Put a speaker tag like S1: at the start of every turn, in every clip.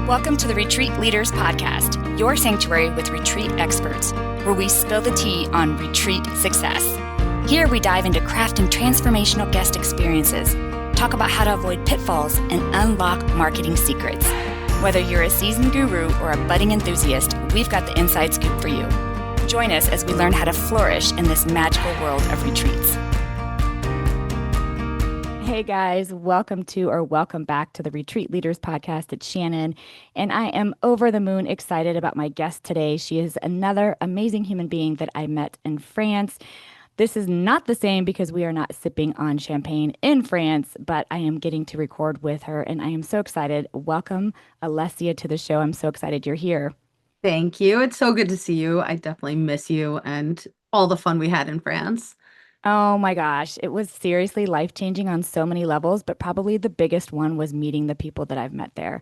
S1: Welcome to the Retreat Leaders Podcast, your sanctuary with retreat experts, where we spill the tea on retreat success. Here we dive into crafting transformational guest experiences, talk about how to avoid pitfalls, and unlock marketing secrets. Whether you're a seasoned guru or a budding enthusiast, we've got the inside scoop for you. Join us as we learn how to flourish in this magical world of retreats. Hey guys, welcome back to the Retreat Leaders Podcast. It's Shannon, and I am over the moon excited about my guest today. She is another amazing human being that I met in France. This is not the same because we are not sipping on champagne in France, but I am getting to record with her, and I am so excited. Welcome, Alessia, to the show. I'm so excited you're here.
S2: Thank you. It's so good to see you. I definitely miss you and all the fun we had in France.
S1: Oh my gosh, it was seriously life-changing on so many levels, but probably the biggest one was meeting the people that I've met there.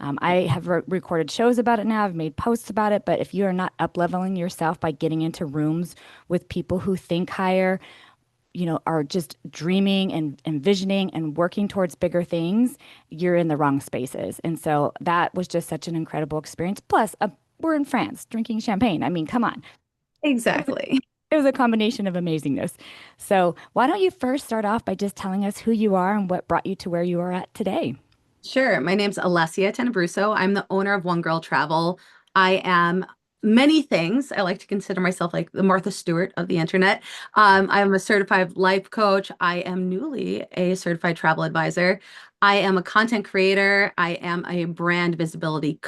S1: I have recorded shows about it now. I've made posts about it, but if you are not up-leveling yourself by getting into rooms with people who think higher, are just dreaming and envisioning and working towards bigger things, you're in the wrong spaces. And so that was just such an incredible experience. Plus, we're in France drinking champagne. I mean, come on.
S2: Exactly.
S1: It was a combination of amazingness. So why don't you first start off by just telling us who you are and what brought you to where you are at today?
S2: Sure. My name's Alessia Tenebruso. I'm the owner of One Girl Travel. I am many things. I like to consider myself like the Martha Stewart of the internet. I'm a certified life coach. I am newly a certified travel advisor. I am a content creator. I am a brand visibility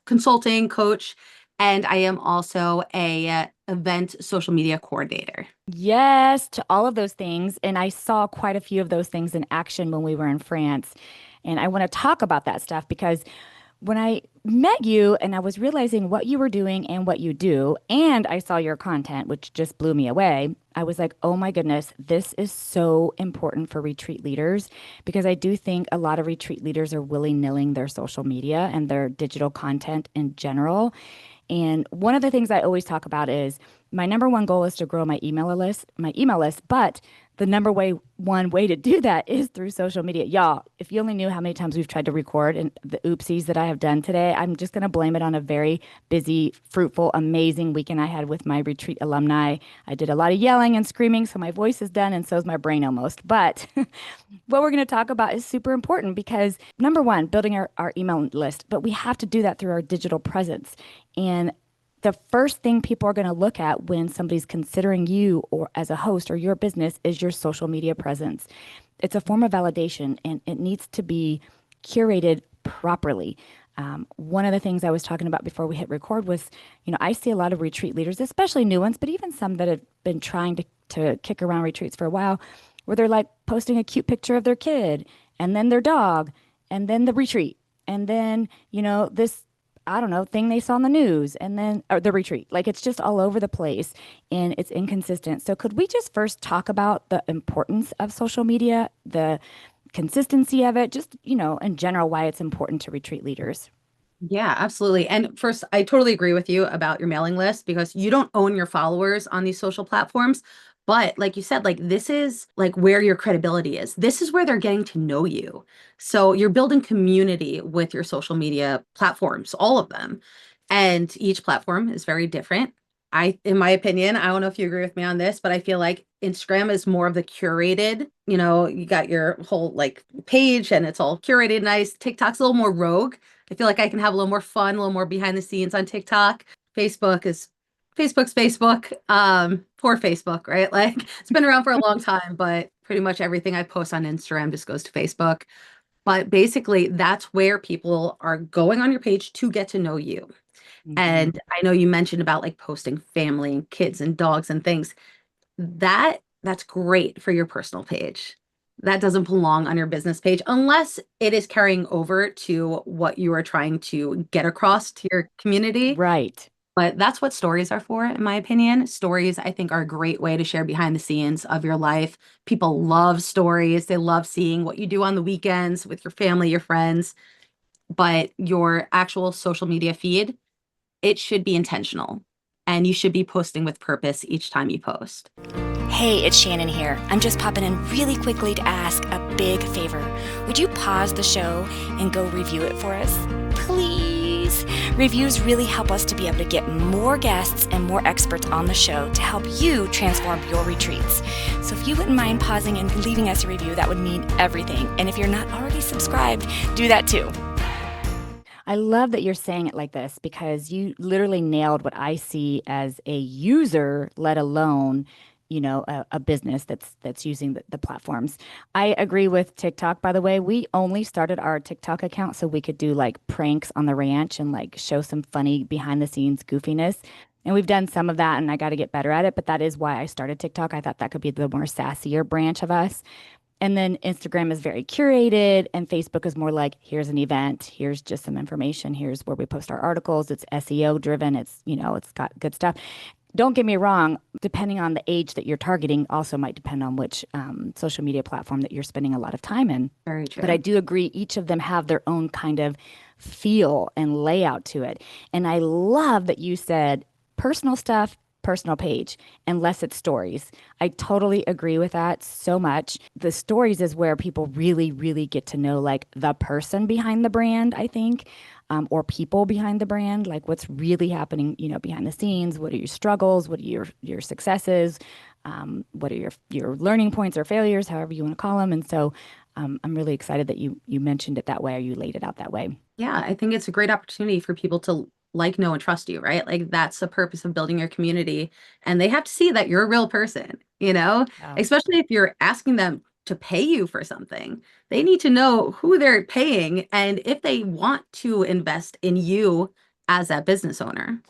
S2: consulting coach. And I am also a event social media coordinator.
S1: Yes, to all of those things. And I saw quite a few of those things in action when we were in France. And I want to talk about that stuff because when I met you and I was realizing what you were doing and what you do, and I saw your content, which just blew me away, I was like, oh my goodness, this is so important for retreat leaders because I do think a lot of retreat leaders are willy-nilling their social media and their digital content in general. And one of the things I always talk about is my number one goal is to grow my email list, but the one way to do that is through social media. Y'all, if you only knew how many times we've tried to record and the oopsies that I have done today, I'm just going to blame it on a very busy, fruitful, amazing weekend I had with my retreat alumni. I did a lot of yelling and screaming, so my voice is done and so is my brain almost. But what we're going to talk about is super important because number one, building our email list, but we have to do that through our digital presence. And the first thing people are going to look at when somebody's considering you or as a host or your business is your social media presence. It's a form of validation and it needs to be curated properly. One of the things I was talking about before we hit record was, I see a lot of retreat leaders, especially new ones, but even some that have been trying to kick around retreats for a while, where they're like posting a cute picture of their kid and then their dog and then the retreat and then, this I don't know, thing they saw on the news and then, or the retreat. Like it's just all over the place and it's inconsistent. So could we just first talk about the importance of social media, the consistency of it, just, in general, why it's important to retreat leaders?
S2: Yeah, absolutely. And first, I totally agree with you about your mailing list because you don't own your followers on these social platforms. But like you said, like this is like where your credibility is. This is where they're getting to know you. So you're building community with your social media platforms, all of them. And each platform is very different. In my opinion, I don't know if you agree with me on this, but I feel like Instagram is more of the curated, you got your whole like page and it's all curated nice. TikTok's a little more rogue. I feel like I can have a little more fun, a little more behind the scenes on TikTok. Facebook's Facebook. Poor Facebook, right? Like it's been around for a long time, but pretty much everything I post on Instagram just goes to Facebook. But basically, that's where people are going on your page to get to know you.
S1: Mhm.
S2: And I know you mentioned about like posting family and kids and dogs and things. That's great for your personal page. That doesn't belong on your business page unless it is carrying over to what you are trying to get across to your community.
S1: Right.
S2: But that's what stories are for, in my opinion. Stories, I think, are a great way to share behind the scenes of your life. People love stories. They love seeing what you do on the weekends with your family, your friends. But your actual social media feed, it should be intentional. And you should be posting with purpose each time you post.
S1: Hey, it's Shannon here. I'm just popping in really quickly to ask a big favor. Would you pause the show and go review it for us? please. Reviews really help us to be able to get more guests and more experts on the show to help you transform your retreats. So if you wouldn't mind pausing and leaving us a review, that would mean everything. And if you're not already subscribed, do that too. I love that you're saying it like this because you literally nailed what I see as a user, let alone, a business that's using the platforms. I agree with TikTok, by the way. We only started our TikTok account so we could do like pranks on the ranch and like show some funny behind the scenes goofiness. And we've done some of that and I got to get better at it, but that is why I started TikTok. I thought that could be the more sassier branch of us. And then Instagram is very curated, and Facebook is more like, here's an event, here's just some information, here's where we post our articles. It's SEO driven, it's got good stuff. Don't get me wrong, depending on the age that you're targeting, also might depend on which social media platform that you're spending a lot of time in.
S2: Very
S1: But I
S2: true.
S1: do agree, each of them have their own kind of feel and layout to it. And I love that you said personal stuff, personal page, unless it's stories. I totally agree with that so much. The stories is where people really, really get to know like the person behind the brand, I think, or people behind the brand, like what's really happening, behind the scenes. What are your struggles? What are your successes? What are your learning points or failures, however you want to call them? And so I'm really excited that you mentioned it that way or you laid it out that way.
S2: Yeah, I think it's a great opportunity for people to like, know, and trust you, right? Like that's the purpose of building your community. And they have to see that you're a real person,
S1: Yeah.
S2: especially if you're asking them to pay you for something. They need to know who they're paying and if they want to invest in you as that business owner.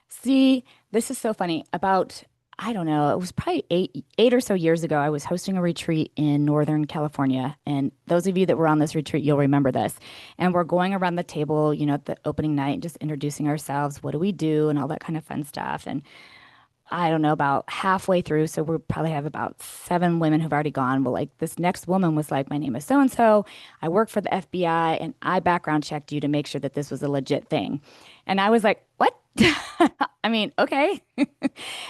S1: See, this is so funny. About, I don't know, it was probably eight or so years ago. I was hosting a retreat in Northern California. And those of you that were on this retreat, you'll remember this. And we're going around the table, at the opening night, just introducing ourselves. What do we do? And all that kind of fun stuff. And I don't know, about halfway through. So we probably have about seven women who've already gone. Well, like this next woman was like, my name is so and so. I work for the FBI and I background checked you to make sure that this was a legit thing. And I was like, what? I mean, okay.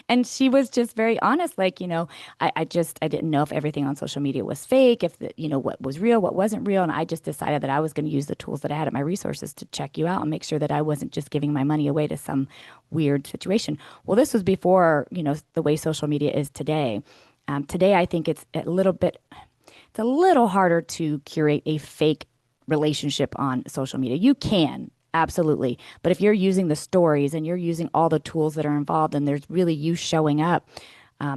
S1: And she was just very honest. Like, I didn't know if everything on social media was fake, if what was real, what wasn't real. And I just decided that I was going to use the tools that I had at my resources to check you out and make sure that I wasn't just giving my money away to some weird situation. Well, this was before, the way social media is today. Today, I think it's a little harder to curate a fake relationship on social media. You can, absolutely. But if you're using the stories and you're using all the tools that are involved and there's really you showing up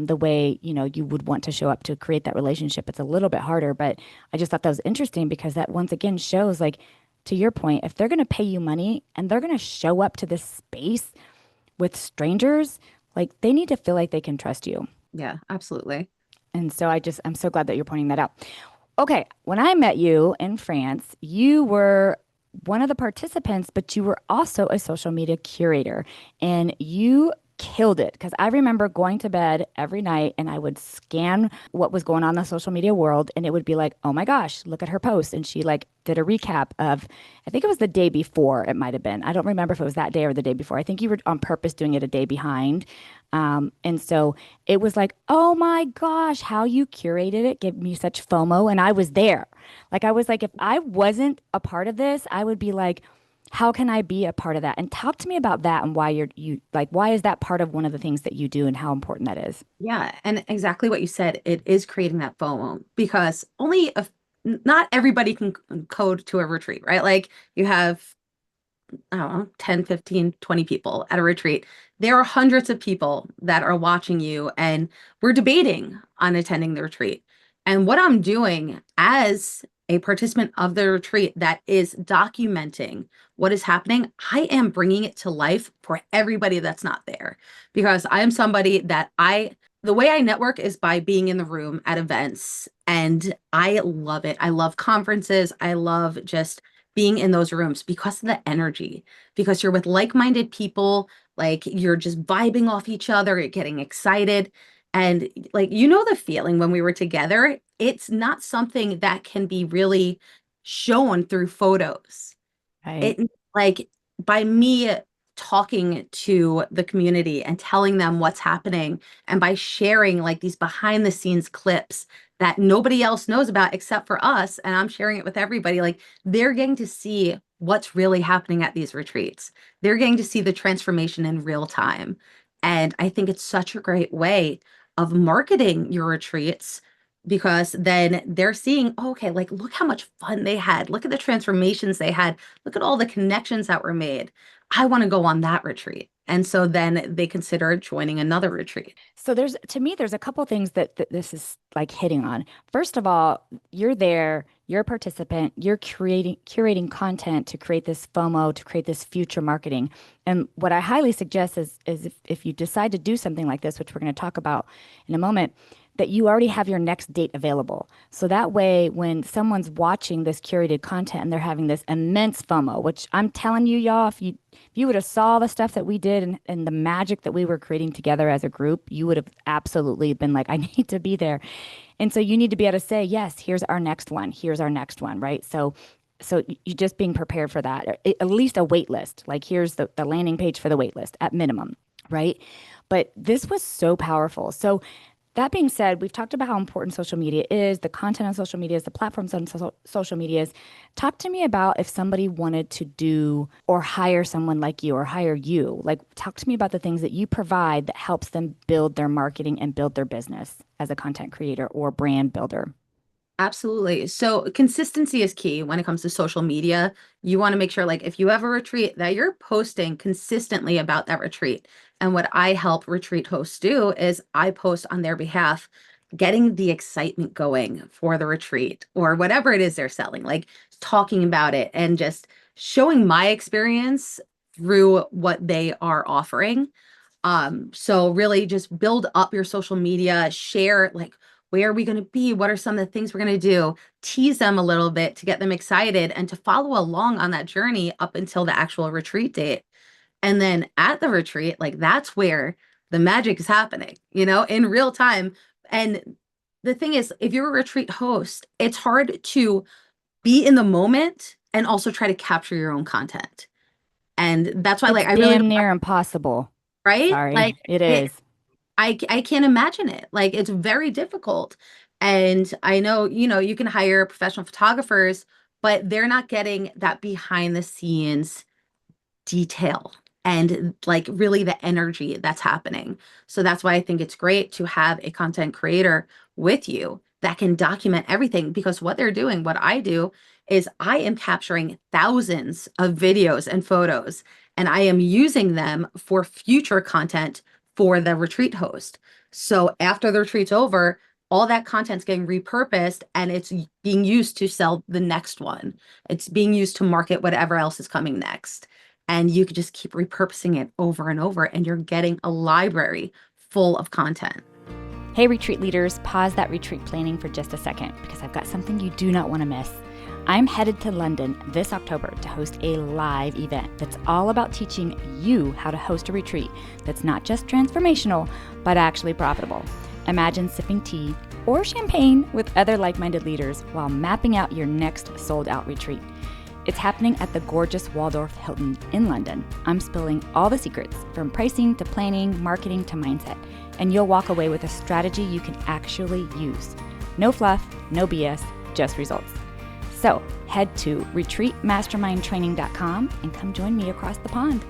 S1: the way, you would want to show up to create that relationship, it's a little bit harder. But I just thought that was interesting because that once again shows like, to your point, if they're going to pay you money and they're going to show up to this space with strangers, like they need to feel like they can trust you.
S2: Yeah, absolutely.
S1: And so I'm so glad that you're pointing that out. Okay, when I met you in France, you were one of the participants, but you were also a social media curator and you killed it because I remember going to bed every night and I would scan what was going on in the social media world and it would be like, oh my gosh, look at her post. And she like did a recap of, I think it was the day before, it might have been. I don't remember if it was that day or the day before. I think you were on purpose doing it a day behind. And so it was like, oh my gosh, how you curated it gave me such FOMO. And I was there. Like, I was like, if I wasn't a part of this, I would be like, how can I be a part of that? And talk to me about that and why why is that part of one of the things that you do and how important that is?
S2: Yeah, and exactly what you said, it is creating that FOMO because not everybody can code to a retreat, right? Like you have, I don't know, 10, 15, 20 people at a retreat. There are hundreds of people that are watching you, and we're debating on attending the retreat. And what I'm doing as a participant of the retreat that is documenting what is happening, I am bringing it to life for everybody that's not there. Because I am somebody that the way I network is by being in the room at events, and I love it. I love conferences. I love just being in those rooms because of the energy, because you're with like-minded people, like you're just vibing off each other, you're getting excited. And like, the feeling when we were together, it's not something that can be really shown through photos.
S1: Right.
S2: It like by me talking to the community and telling them what's happening, and by sharing like these behind the scenes clips that nobody else knows about except for us, and I'm sharing it with everybody, like they're getting to see what's really happening at these retreats. They're getting to see the transformation in real time. And I think it's such a great way of marketing your retreats, because then they're seeing, oh, okay, like look how much fun they had. Look at the transformations they had. Look at all the connections that were made. I want to go on that retreat. And so then they consider joining another retreat.
S1: So there's to me there's a couple things that this is like hitting on. First of all, you're there, you're a participant, you're curating content to create this FOMO, to create this future marketing. And what I highly suggest is if you decide to do something like this, which we're going to talk about in a moment, that you already have your next date available. So that way, when someone's watching this curated content and they're having this immense FOMO, which I'm telling you, y'all, if you would have saw the stuff that we did and the magic that we were creating together as a group, you would have absolutely been like, I need to be there. And so you need to be able to say, yes, here's our next one. Here's our next one, right? So you just being prepared for that, or at least a wait list. Like here's the landing page for the wait list at minimum, right? But this was so powerful. So that being said, we've talked about how important social media is, the content on social media is, the platforms on social media is. Talk to me about if somebody wanted to do or hire someone like you or hire you. Like, talk to me about the things that you provide that helps them build their marketing and build their business as a content creator or brand builder.
S2: Absolutely. So consistency is key when it comes to social media. You want to make sure, like, if you have a retreat, that you're posting consistently about that retreat. And what I help retreat hosts do is I post on their behalf, getting the excitement going for the retreat or whatever it is they're selling, like talking about it and just showing my experience through what they are offering. So really just build up your social media, share like where are we going to be? What are some of the things we're going to do? Tease them a little bit to get them excited and to follow along on that journey up until the actual retreat date. And then at the retreat, like that's where the magic is happening, in real time. And the thing is, if you're a retreat host, it's hard to be in the moment and also try to capture your own content. And that's why,
S1: It's
S2: like, I really,
S1: damn near impossible.
S2: right? Like,
S1: Sorry, it
S2: it,
S1: is.
S2: I can't imagine it. Like it's very difficult. And I know, you can hire professional photographers, but they're not getting that behind the scenes detail and like really the energy that's happening. So that's why I think it's great to have a content creator with you that can document everything, because what they're doing, what I do is I am capturing thousands of videos and photos and I am using them for future content for the retreat host. So after the retreat's over, all that content's getting repurposed and it's being used to sell the next one. It's being used to market whatever else is coming next. And you could just keep repurposing it over and over, and you're getting a library full of content.
S1: Hey, retreat leaders, pause that retreat planning for just a second because I've got something you do not want to miss. I'm headed to London this October to host a live event that's all about teaching you how to host a retreat that's not just transformational, but actually profitable. Imagine sipping tea or champagne with other like-minded leaders while mapping out your next sold-out retreat. It's happening at the gorgeous Waldorf Hilton in London. I'm spilling all the secrets from pricing to planning, marketing to mindset, and you'll walk away with a strategy you can actually use. No fluff, no BS, just results. So head to retreatmastermindtraining.com and come join me across the pond.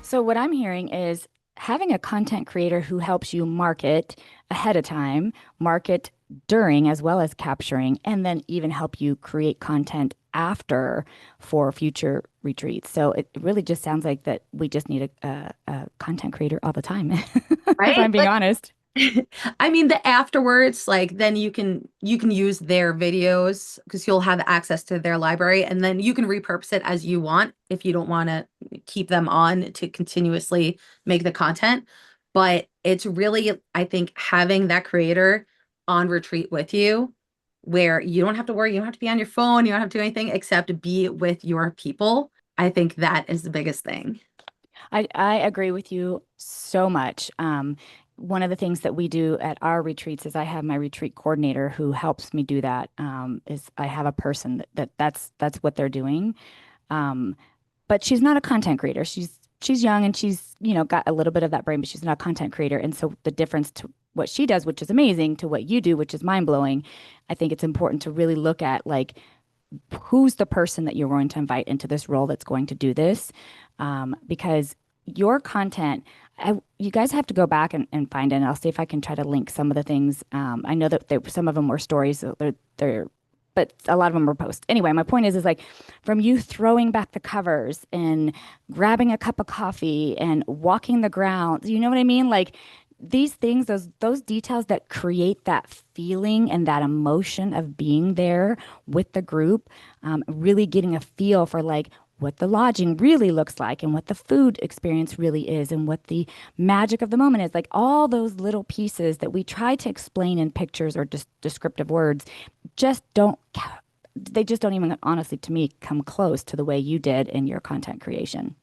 S1: So what I'm hearing is having a content creator who helps you market ahead of time, market during as well as capturing, and then even help you create content after for future retreats. So it really just sounds like that we just need a content creator all the time, if
S2: Right?
S1: I'm being
S2: Like,
S1: honest.
S2: I mean, the afterwards, like then you can use their videos because you'll have access to their library, and then you can repurpose it as you want if you don't want to keep them on to continuously make the content. But it's really, I think, having that creator on retreat with you where you don't have to worry, you don't have to be on your phone, you don't have to do anything except be with your people. I think that is the biggest thing.
S1: I agree with you so much. One of the things that we do at our retreats is I have my retreat coordinator who helps me do that. Is I have a person that's what they're doing. Um, but she's not a content creator. she's young and she's, got a little bit of that brain, but she's not a content creator. And so the difference to what she does, which is amazing, to what you do, which is mind blowing, I think it's important to really look at like who's the person that you're going to invite into this role that's going to do this, because your content. You guys have to go back and find it. And I'll see if I can try to link some of the things. I know that some of them were stories. So but a lot of them were posts. Anyway, my point is like from you throwing back the covers and grabbing a cup of coffee and walking the grounds, you know what I mean? Like these things, those details that create that feeling and that emotion of being there with the group, really getting a feel for like what the lodging really looks like and what the food experience really is and what the magic of the moment is. Like all those little pieces that we try to explain in pictures or just descriptive words just don't, they just don't even honestly to me come close to the way you did in your content creation.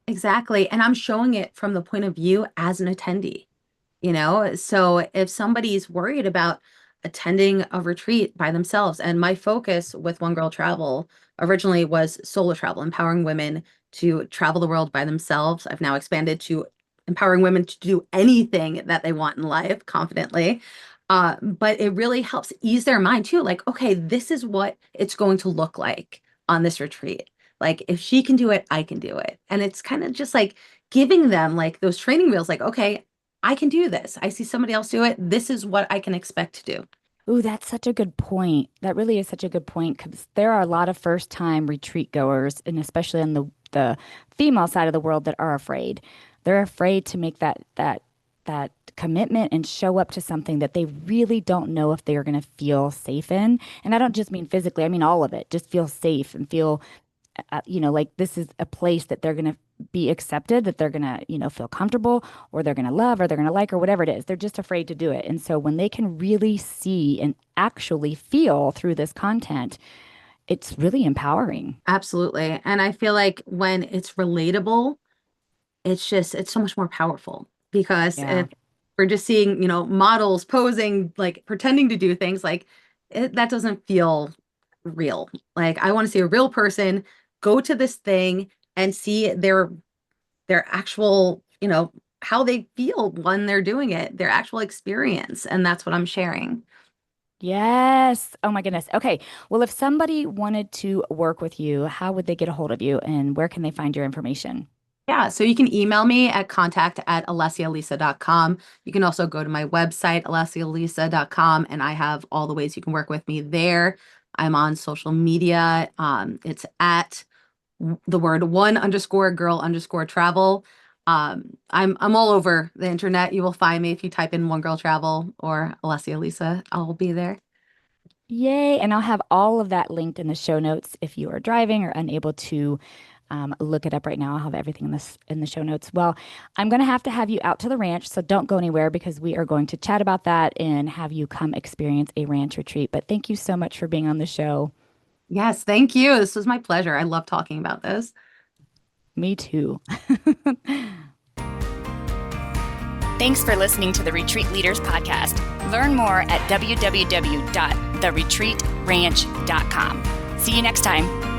S2: Exactly. And I'm showing it from the point of view as an attendee, you know? So if somebody's worried about attending a retreat by themselves, and my focus with One Girl Travel originally was solo travel, empowering women to travel the world by themselves. I've now expanded to empowering women to do anything that they want in life confidently. But it really helps ease their mind too. Like, okay, this is what it's going to look like on this retreat. Like, if she can do it, I can do it. And it's kind of just like giving them like those training wheels, like, okay, I can do this. I see somebody else do it. This is what I can expect to do.
S1: Ooh, that's such a good point. That really is such a good point because there are a lot of first time retreat goers, and especially on the female side of the world that are afraid. They're afraid to make that commitment and show up to something that they really don't know if they are going to feel safe in. And I don't just mean physically, I mean all of it. Just feel safe and feel like this is a place that they're going to be accepted, that they're going to, feel comfortable or they're going to love or they're going to like or whatever it is. They're just afraid to do it. And so when they can really see and actually feel through this content, it's really empowering.
S2: Absolutely. And I feel like when it's relatable, it's so much more powerful because
S1: Yeah.
S2: if we're just seeing, models posing, like pretending to do things like that doesn't feel real. Like I want to see a real person go to this thing and see their actual, how they feel when they're doing it, their actual experience. And that's what I'm sharing.
S1: Yes. Oh my goodness. Okay. Well, if somebody wanted to work with you, how would they get a hold of you and where can they find your information?
S2: Yeah, so you can email me at contact@alessialisa.com. You can also go to my website, alessialisa.com, and I have all the ways you can work with me there. I'm on social media. It's at the word one_girl_travel. I'm all over the internet. You will find me if you type in One Girl Travel or Alessia Lisa. I'll be there.
S1: Yay. And I'll have all of that linked in the show notes if you are driving or unable to look it up right now. I'll have everything in the show notes. Well, I'm going to have you out to the ranch, so don't go anywhere because we are going to chat about that and have you come experience a ranch retreat. But thank you so much for being on the show.
S2: Yes, thank you. This was my pleasure. I love talking about this.
S1: Me too. Thanks for listening to the Retreat Leaders Podcast. Learn more at www.theretreatranch.com. See you next time.